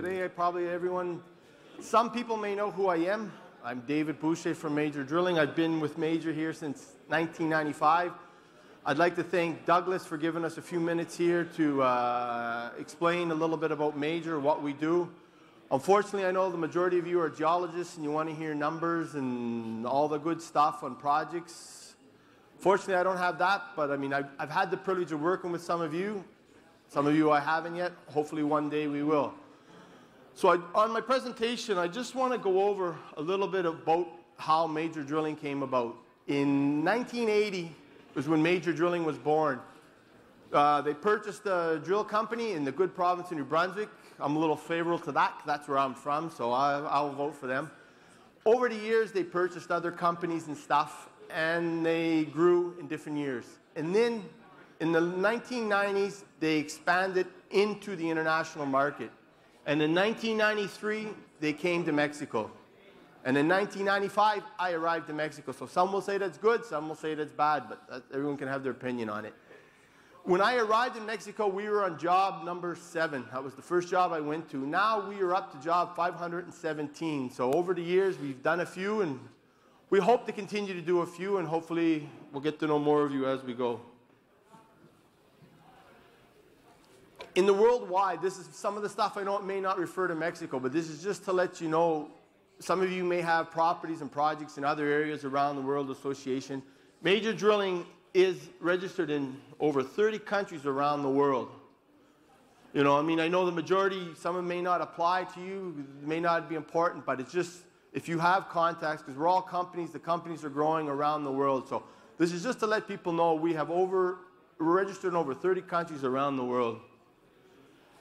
Today, some people may know who I am. I'm David Boucher from Major Drilling. I've been with Major here since 1995. I'd like to thank Douglas for giving us a few minutes here to explain a little bit about Major, what we do. Unfortunately, I know the majority of you are geologists and you want to hear numbers and all the good stuff on projects. Fortunately, I don't have that, but I mean, I've had the privilege of working with some of you. Some of you I haven't yet. Hopefully one day we will. So on my presentation, I just want to go over a little bit about how Major Drilling came about. In 1980 was when Major Drilling was born. They purchased a drill company in the good province of New Brunswick. I'm a little favorable to that, 'cause that's where I'm from, so I'll vote for them. Over the years, they purchased other companies and stuff, and they grew in different years. And then in the 1990s, they expanded into the international market. And in 1993, they came to Mexico. And in 1995, I arrived in Mexico. So some will say that's good, some will say that's bad, but everyone can have their opinion on it. When I arrived in Mexico, we were on job number 7. That was the first job I went to. Now we are up to job 517. So over the years, we've done a few, and we hope to continue to do a few, and hopefully we'll get to know more of you as we go. In the worldwide, this is some of the stuff I know it may not refer to Mexico, but this is just to let you know, some of you may have properties and projects in other areas around the World Association. Major Drilling is registered in over 30 countries around the world. You know, I mean, I know the majority, some of them may not apply to you, may not be important, but it's just, if you have contacts, because we're all companies, the companies are growing around the world. So this is just to let people know we're registered in over 30 countries around the world.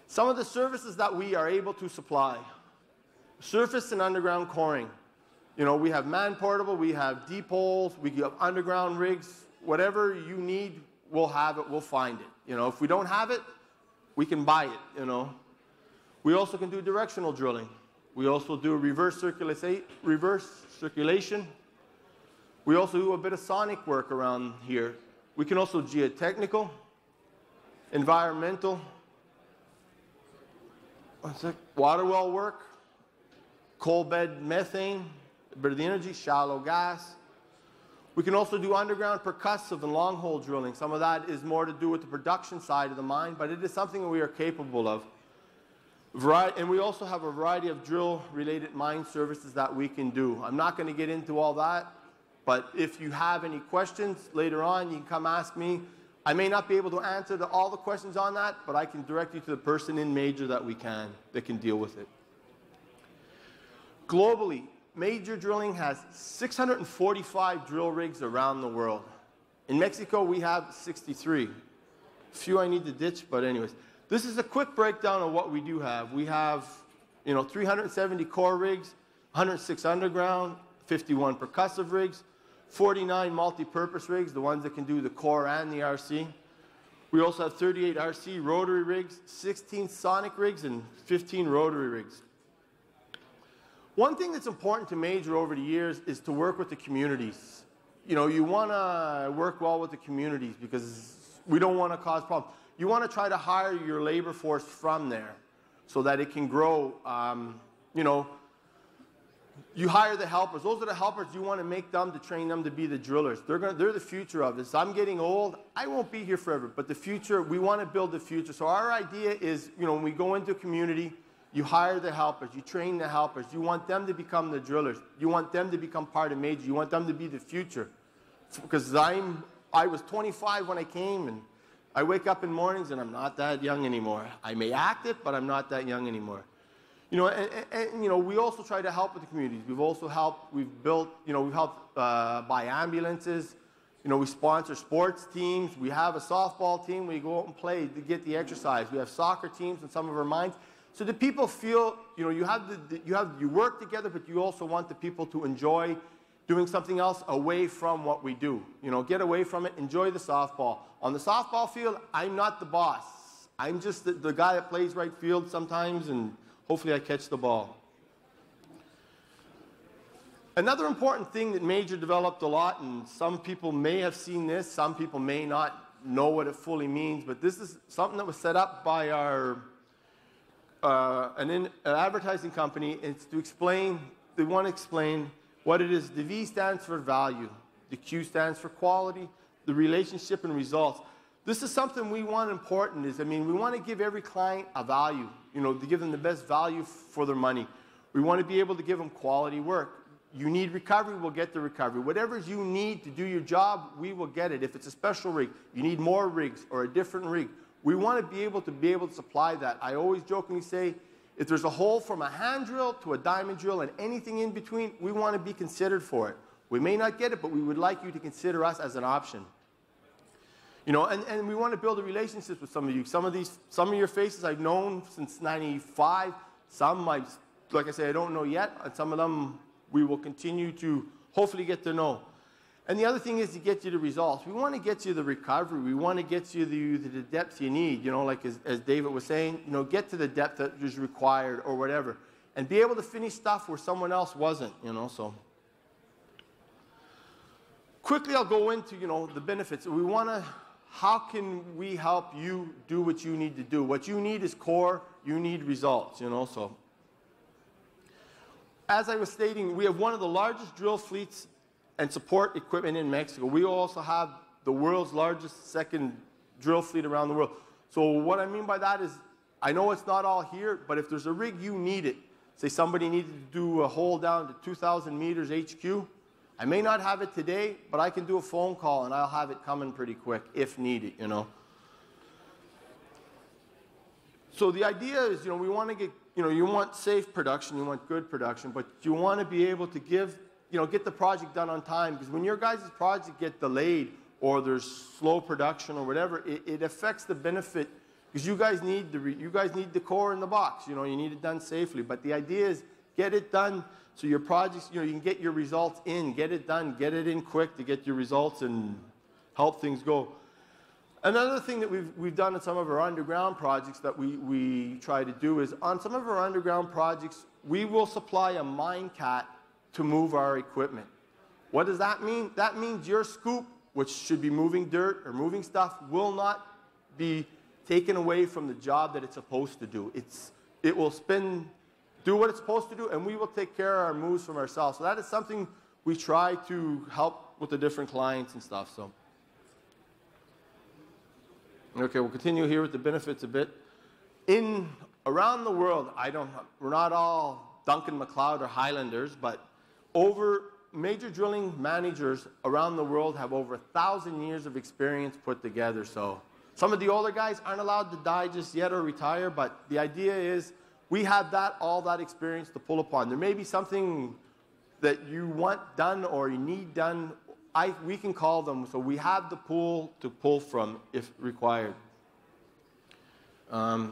Some of the services that we are able to supply: surface and underground coring. You know, we have man-portable, we have deep holes, we have underground rigs. Whatever you need, we'll have it, we'll find it. You know, if we don't have it, we can buy it, you know. We also can do directional drilling. We also do reverse circulation. We also do a bit of sonic work around here. We can also geotechnical, environmental, water well work, coal bed methane, a bit of the energy, shallow gas. We can also do underground percussive and long hole drilling. Some of that is more to do with the production side of the mine, but it is something that we are capable of. And we also have a variety of drill-related mine services that we can do. I'm not going to get into all that, but if you have any questions later on, you can come ask me. I may not be able to answer all the questions on that, but I can direct you to the person in Major that can deal with it. Globally, Major Drilling has 645 drill rigs around the world. In Mexico, we have 63. A few I need to ditch, but anyways. This is a quick breakdown of what we do have. We have, 370 core rigs, 106 underground, 51 percussive rigs, 49 multi-purpose rigs, the ones that can do the core and the RC. We also have 38 RC rotary rigs, 16 sonic rigs, and 15 rotary rigs. One thing that's important to Major over the years is to work with the communities. You know, you want to work well with the communities because we don't want to cause problems. You want to try to hire your labor force from there so that it can grow. You hire the helpers. Those are the helpers. You want to make them to train them to be the drillers. They're the future of this. I'm getting old. I won't be here forever, but the future, we want to build the future. So our idea is, when we go into a community, you hire the helpers, you train the helpers, you want them to become the drillers, you want them to become part of Major, you want them to be the future. Because I was 25 when I came, and I wake up in mornings and I'm not that young anymore. I may act it, but I'm not that young anymore. We also try to help with the communities. We've also helped, we've helped buy ambulances. We sponsor sports teams. We have a softball team where you go out and play to get the exercise. We have soccer teams in some of our mines. So the people feel, you work together, but you also want the people to enjoy doing something else away from what we do. Get away from it, enjoy the softball. On the softball field, I'm not the boss. I'm just the guy that plays right field sometimes, and hopefully I catch the ball. Another important thing that Major developed a lot, and some people may have seen this, some people may not know what it fully means, but this is something that was set up by our an advertising company. It's to explain, they want to explain what it is. The V stands for value. The Q stands for quality, the relationship and results. This is something we want important is, we want to give every client a value, to give them the best value for their money. We want to be able to give them quality work. You need recovery, we'll get the recovery. Whatever you need to do your job, we will get it. If it's a special rig, you need more rigs or a different rig. We want to be able to supply that. I always jokingly say, if there's a hole from a hand drill to a diamond drill and anything in between, we want to be considered for it. We may not get it, but we would like you to consider us as an option. And we want to build a relationship with some of you. Some of your faces I've known since '95. Some, like I say, I don't know yet. And some of them we will continue to hopefully get to know. And the other thing is to get you the results. We want to get you the recovery. We want to get you the depth you need. Like as David was saying, get to the depth that is required or whatever. And be able to finish stuff where someone else wasn't, so. Quickly, I'll go into, the benefits. How can we help you do what you need to do? What you need is core, you need results, so. As I was stating, we have one of the largest drill fleets and support equipment in Mexico. We also have the world's largest second drill fleet around the world. So what I mean by that is, I know it's not all here, but if there's a rig you need it, say somebody needed to do a hole down to 2,000 meters HQ, I may not have it today, but I can do a phone call and I'll have it coming pretty quick if needed, So the idea is, we want to get, you want safe production, you want good production, but you want to be able to get the project done on time, because when your guys' project get delayed or there's slow production or whatever, it affects the benefit, because you guys need the core in the box, you need it done safely. But the idea is get it done so your projects, you can get your results in, get it done, get it in quick to get your results and help things go. Another thing that we've done in some of our underground projects that we try to do is, on some of our underground projects, we will supply a mine cat to move our equipment. What does that mean? That means your scoop, which should be moving dirt or moving stuff, will not be taken away from the job that it's supposed to do. It will do what it's supposed to do, and we will take care of our moves from ourselves. So that is something we try to help with the different clients and stuff. So, okay, we'll continue here with the benefits a bit. Around the world, we're not all Duncan MacLeod or Highlanders, but major drilling managers around the world have over 1,000 years of experience put together. So some of the older guys aren't allowed to die just yet or retire, but the idea is we have all that experience to pull upon. There may be something that you want done or you need done. We can call them, so we have the pool to pull from if required. Now,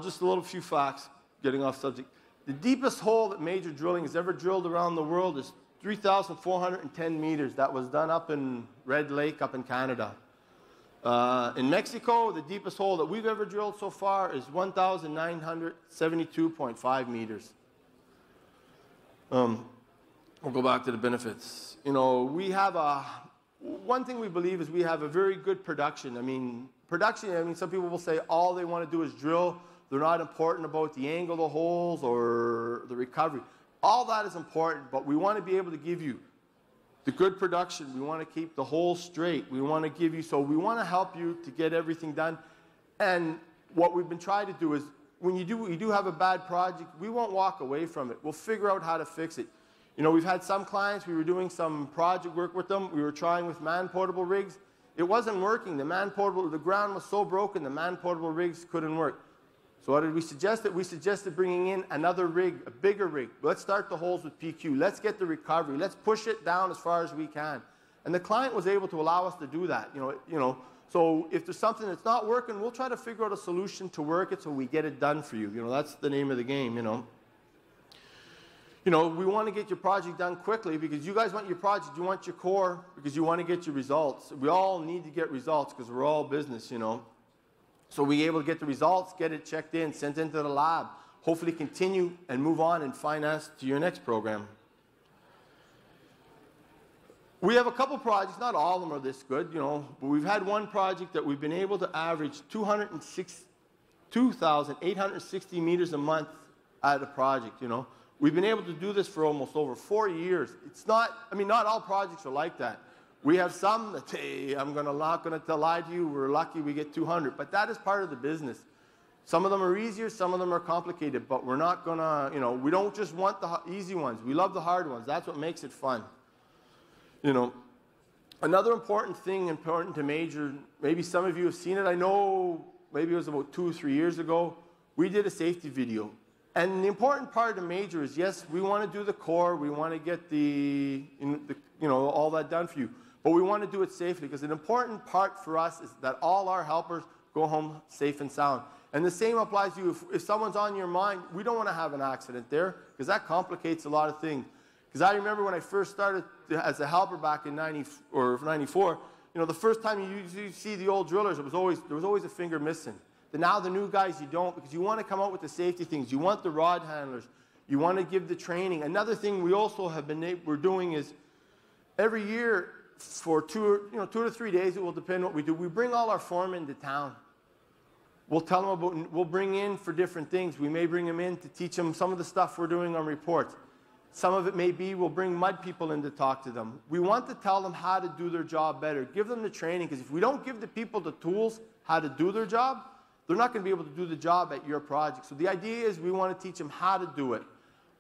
just a few facts, getting off subject. The deepest hole that major drilling has ever drilled around the world is 3,410 meters. That was done up in Red Lake, up in Canada. In Mexico, the deepest hole that we've ever drilled so far is 1,972.5 meters. We'll go back to the benefits. One thing we believe is we have a very good production. Some people will say all they want to do is drill. They're not important about the angle of the holes or the recovery. All that is important, but we want to be able to give you the good production. We want to keep the holes straight. We want to we want to help you to get everything done. And what we've been trying to do is, when you do have a bad project, we won't walk away from it. We'll figure out how to fix it. We've had some clients, we were doing some project work with them. We were trying with man-portable rigs. It wasn't working. The ground was so broken, the man-portable rigs couldn't work. So what did we suggest? We suggested bringing in another rig, a bigger rig. Let's start the holes with PQ. Let's get the recovery. Let's push it down as far as we can. And the client was able to allow us to do that. So if there's something that's not working, we'll try to figure out a solution to work it so we get it done for you. That's the name of the game. We want to get your project done quickly because you guys want your project, you want your core because you want to get your results. We all need to get results because we're all business, So we're able to get the results, get it checked in, sent into the lab, hopefully continue and move on and finance to your next program. We have a couple projects, not all of them are this good, but we've had one project that we've been able to average 206 2,860 meters a month at a project, you know. We've been able to do this for almost over 4 years. It's not, I mean, not all projects are like that. We have some that say, I'm not going to lie to you, we're lucky we get 200, but that is part of the business. Some of them are easier, some of them are complicated, but we're not going to, you know, we don't just want the easy ones. We love the hard ones. That's what makes it fun. You know, another important thing, important to Major, maybe some of you have seen it. I know maybe it was about 2 or 3 years ago, we did a safety video. And the important part of Major is, yes, we want to do the core, we want to get you know, all that done for you, but we want to do it safely, because an important part for us is that all our helpers go home safe and sound. And the same applies to you. If someone's on your mind, we don't want to have an accident there, because that complicates a lot of things. Because I remember when I first started as a helper back in 90 or 94, you know, the first time you see the old drillers, there was always a finger missing. Now the new guys, you don't, because you want to come out with the safety things. You want the rod handlers. You want to give the training. Another thing we also have we're doing is every year for 2 to 3 days, it will depend what we do. We bring all our foremen to town. We'll tell them about, we'll bring in for different things. We may bring them in to teach them some of the stuff we're doing on reports. Some of it may be we'll bring mud people in to talk to them. We want to tell them how to do their job better. Give them the training, because if we don't give the people the tools how to do their job, they're not going to be able to do the job at your project. So the idea is we want to teach them how to do it,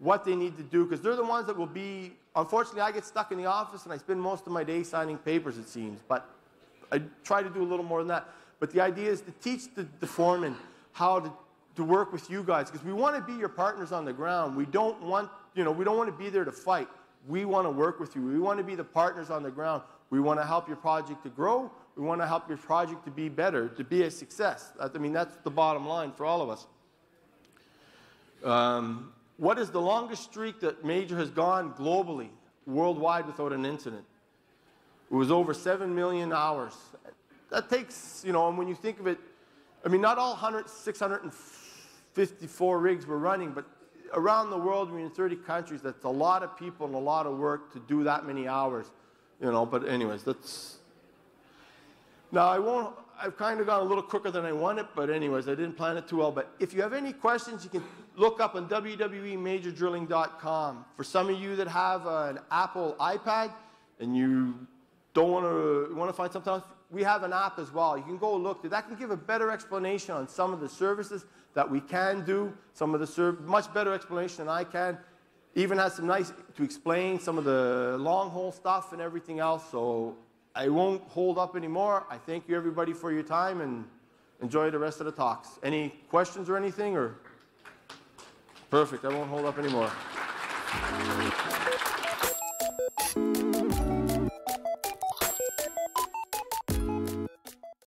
what they need to do, because they're the ones that will be, unfortunately, I get stuck in the office and I spend most of my day signing papers, it seems, but I try to do a little more than that. But the idea is to teach the foreman how to work with you guys, because we want to be your partners on the ground. We don't want, you know, we don't want to be there to fight. We want to work with you. We want to be the partners on the ground. We want to help your project to grow. We want to help your project to be better, to be a success. I mean, that's the bottom line for all of us. What is the longest streak that Major has gone globally, worldwide, without an incident? It was over 7 million hours. That takes, you know, and when you think of it, I mean, not all 654 rigs were running, but around the world, we're in 30 countries. That's a lot of people and a lot of work to do that many hours, you know. But anyways, that's... Now, I've kind of gone a little quicker than I wanted, but anyways, I didn't plan it too well. But if you have any questions, you can look up on www.majordrilling.com. For some of you that have an Apple iPad and you don't want to find something else, we have an app as well. You can go look. That can give a better explanation on some of the services that we can do, some of the much better explanation than I can. Even has some nice to explain some of the long hole stuff and everything else. So I won't hold up anymore. I thank you, everybody, for your time, and enjoy the rest of the talks. Any questions or anything? Or perfect. I won't hold up anymore.